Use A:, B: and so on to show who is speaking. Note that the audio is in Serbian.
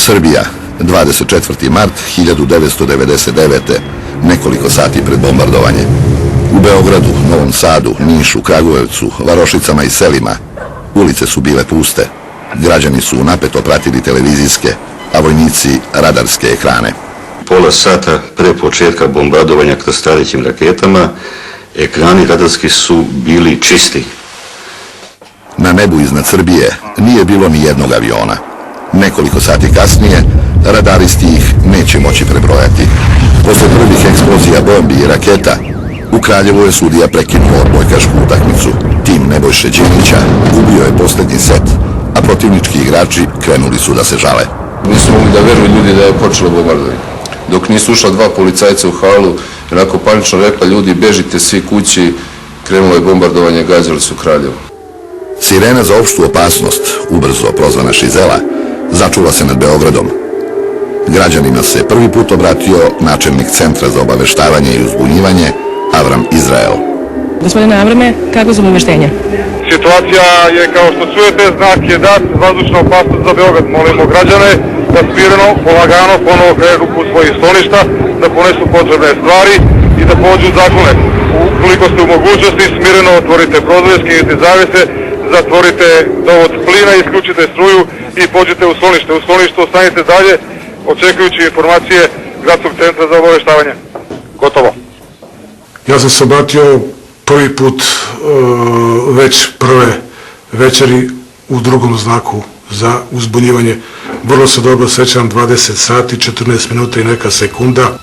A: Srbija, 24. mart 1999. Nekoliko sati pred bombardovanje. U Beogradu, Novom Sadu, Nišu, Kragujevcu, Varošicama i selima ulice su bile puste. Građani su napeto pratili televizijske, a vojnici radarske ekrane.
B: Pola sata pre početka bombardovanja krstarećim raketama ekrani radarski su bili čisti.
A: Na nebu iznad Srbije nije bilo ni jednog aviona. Nekoliko sati kasnije radaristi ih neće moći prebrojati. Posle prvih eksplozija bombi i raketa u Kraljevu je sudija prekinuo odbojkašku utakmicu. Tim Nebojše Đinića gubio je poslednji set, a protivnički igrači krenuli su da se žale.
C: Nisu mogli da veruju ljudi da je počelo bombardovanje. Dok nisu ušla dva policajca u halu, onako panično rekla ljudi bežite svi kući, krenulo je bombardovanje, gađali su Kraljevo.
A: Sirena za opštu opasnost, ubrzo prozvana Šizela, začula se nad Beogradom. Građanima se prvi put obratio načelnik Centra za obaveštavanje i uzbunjivanje Avram Izrael.
D: Gospodine Avrame, kako su obaveštenja?
E: Situacija je, kao što čujete, znak je dat, vazdušna opasnost za Beograd. Molimo građane da smireno, polagano ponovo krenu put svojih skloništa, da ponesu potrebne stvari i da pođu zakone. Ukoliko ste u mogućnosti, smireno otvorite prozore, skinite zavese, zatvorite dovod plina, isključite struju i pođite u sklonište. U skloništu ostanite dalje, očekujući informacije Gradskog centra za obaveštavanje. Gotovo.
F: Ja sam se obratio prvi put već prve večeri u drugom znaku za uzbunjivanje. Vrlo se dobro sećam, 20 sati, 14 minuta i neka sekunda.